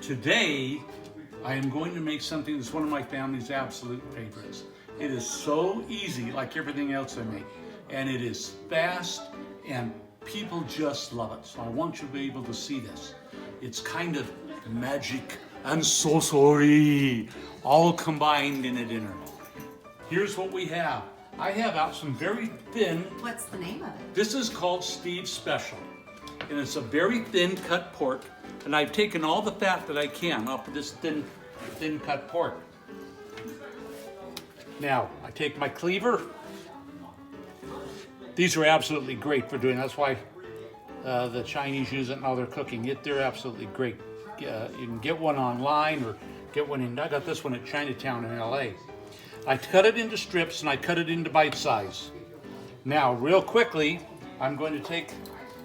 Today, I am going to make something that's one of my family's absolute favorites. It is so easy, like everything else I make, and it is fast, and people just love it. So I want you to be able to see this. It's kind of magic and sorcery, all combined in a dinner. Here's what we have. I have out some very thin. What's the name of it? This is called Steve's Special, and it's a very thin cut pork. And I've taken all the fat that I can off of this thin cut pork. Now, I take my cleaver. These are absolutely great for doing, that's why the Chinese use it in all their cooking. They're absolutely great. You can get one online or get one in, I got this one at Chinatown in LA. I cut it into strips and I cut it into bite size. Now, real quickly, I'm going to take,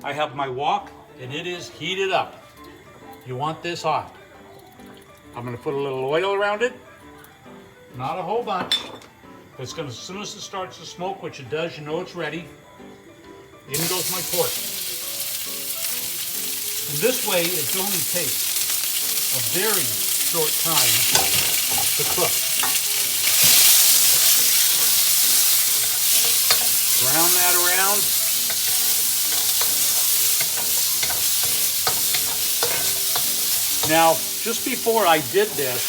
I have my wok and it is heated up. You want this hot. I'm going to put a little oil around it, not a whole bunch. It's going to, as soon as it starts to smoke, which it does, you know it's ready. In goes my pork. And this way, it only takes a very short time to cook. Brown that around. Now, just before I did this,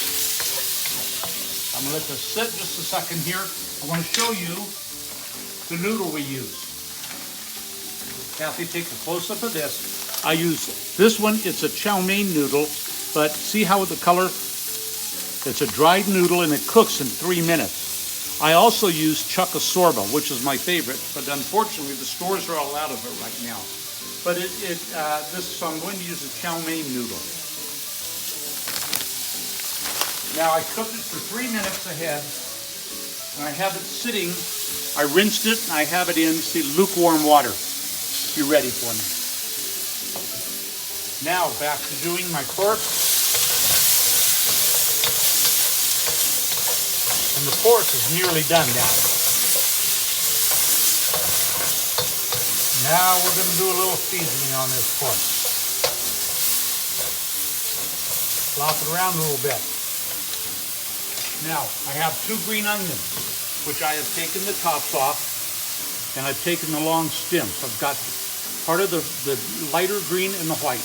I'm going to let this sit just a second here. I want to show you the noodle we use. Kathy, take a close-up of this. I use this one. It's a chow mein noodle, but see how the color? It's a dried noodle and it cooks in 3 minutes. I also use chuck-a-sorba, which is my favorite, but unfortunately the stores are all out of it right now. But so I'm going to use a chow mein noodle. Now I cooked it for 3 minutes ahead, and I have it sitting. I rinsed it, and I have it in, see, lukewarm water. Be ready for me. Now back to doing my pork. And the pork is nearly done now. Now we're going to do a little seasoning on this pork. Flop it around a little bit. Now, I have 2 green onions, which I have taken the tops off, and I've taken the long stems. I've got part of the lighter green and the white.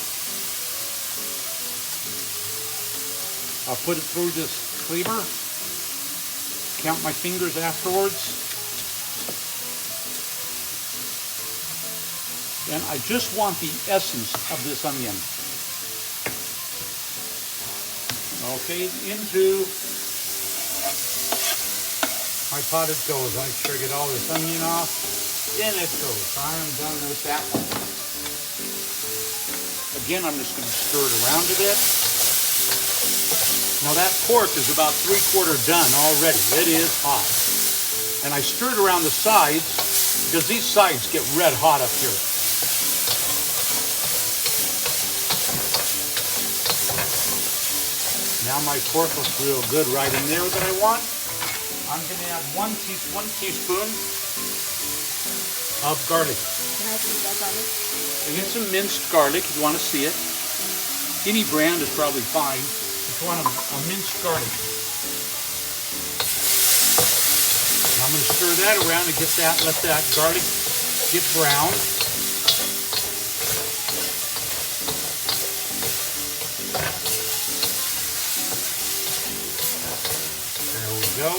I'll put it through this cleaver, count my fingers afterwards, and I just want the essence of this onion. Okay, into my pot it goes. I make sure I get all this onion off. In it goes. I am done with that one. Again, I'm just going to stir it around a bit. Now that pork is about 3/4 done already. It is hot. And I stirred around the sides because these sides get red hot up here. Now my pork looks real good right in there that I want. I'm going to add 1 teaspoon of garlic. Can I see that garlic? And get some minced garlic if you want to see it. Any brand is probably fine. If you want a minced garlic. And I'm going to stir that around and let that garlic get brown. There we go.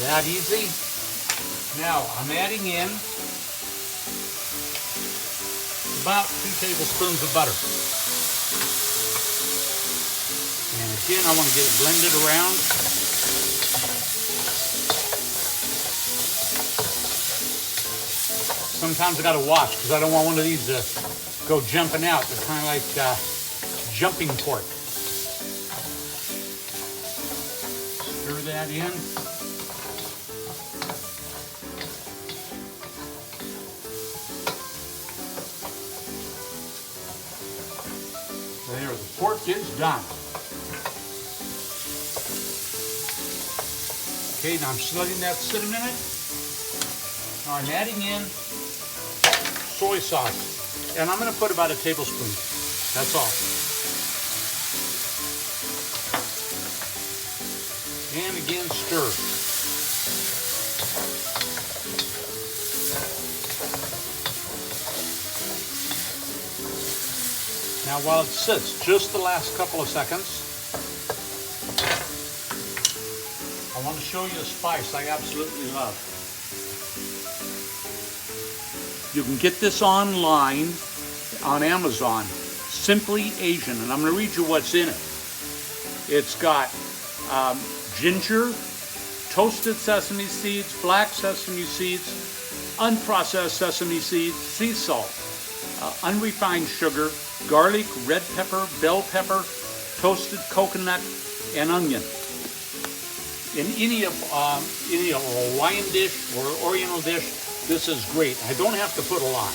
That easy. Now I'm adding in about 2 tablespoons of butter. And again, I want to get it blended around. Sometimes I got to watch because I don't want one of these to go jumping out. They're kind of like jumping pork. Stir that in. There, the pork is done. Okay, now I'm just letting that sit a minute. Now I'm adding in soy sauce. And I'm gonna put about a tablespoon. That's all. And again, stir. Now while it sits, just the last couple of seconds, I want to show you a spice I absolutely love. You can get this online on Amazon, Simply Asian, and I'm going to read you what's in it. It's got ginger, toasted sesame seeds, black sesame seeds, unprocessed sesame seeds, sea salt, unrefined sugar, garlic, red pepper, bell pepper, toasted coconut, and onion. In any Hawaiian dish or Oriental dish, this is great. I don't have to put a lot.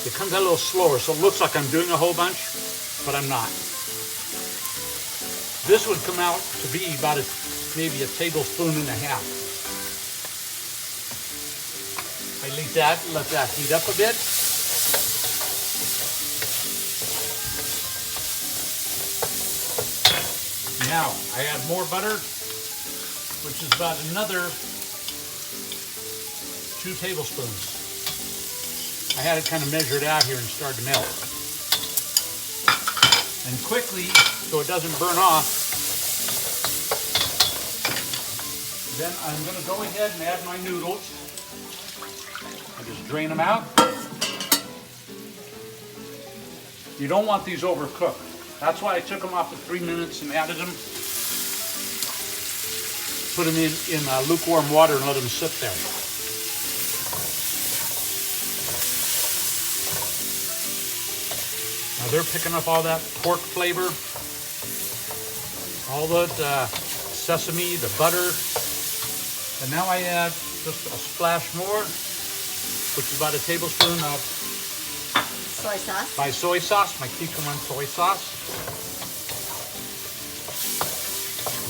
It comes out a little slower, so it looks like I'm doing a whole bunch, but I'm not. This would come out to be about maybe a tablespoon and a half. I let that heat up a bit. Now, I add more butter, which is about another 2 tablespoons. I had it kind of measured out here and started to melt. And quickly, so it doesn't burn off, then I'm going to go ahead and add my noodles. I just drain them out. You don't want these overcooked. That's why I took them off at 3 minutes and added them. Put them in lukewarm water and let them sit there. Now they're picking up all that pork flavor, all the sesame, the butter. And now I add just a splash more, which is about a tablespoon of Soy sauce. my soy sauce, my Kikkoman soy sauce.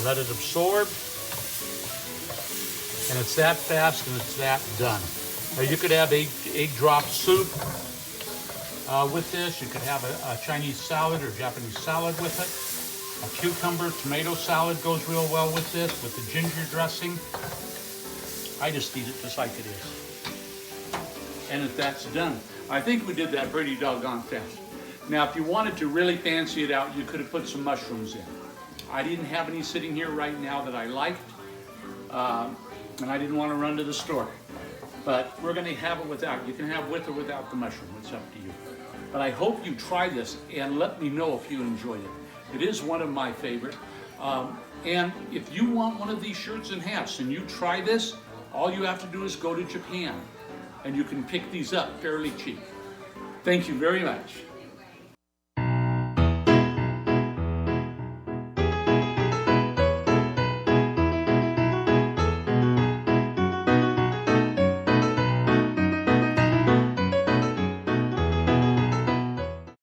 Let it absorb. And it's that fast and it's that done. Now you could have egg drop soup with this. You could have a Chinese salad or Japanese salad with it. A cucumber, tomato salad goes real well with this, with the ginger dressing. I just eat it just like it is. And if that's done, I think we did that pretty doggone fast. Now, if you wanted to really fancy it out, you could have put some mushrooms in. I didn't have any sitting here right now that I liked. And I didn't want to run to the store. But we're going to have it without. You can have with or without the mushroom. It's up to you. But I hope you try this and let me know if you enjoyed it. It is one of my favorite. And if you want one of these shirts and hats and you try this, all you have to do is go to Japan. And you can pick these up fairly cheap. Thank you very much.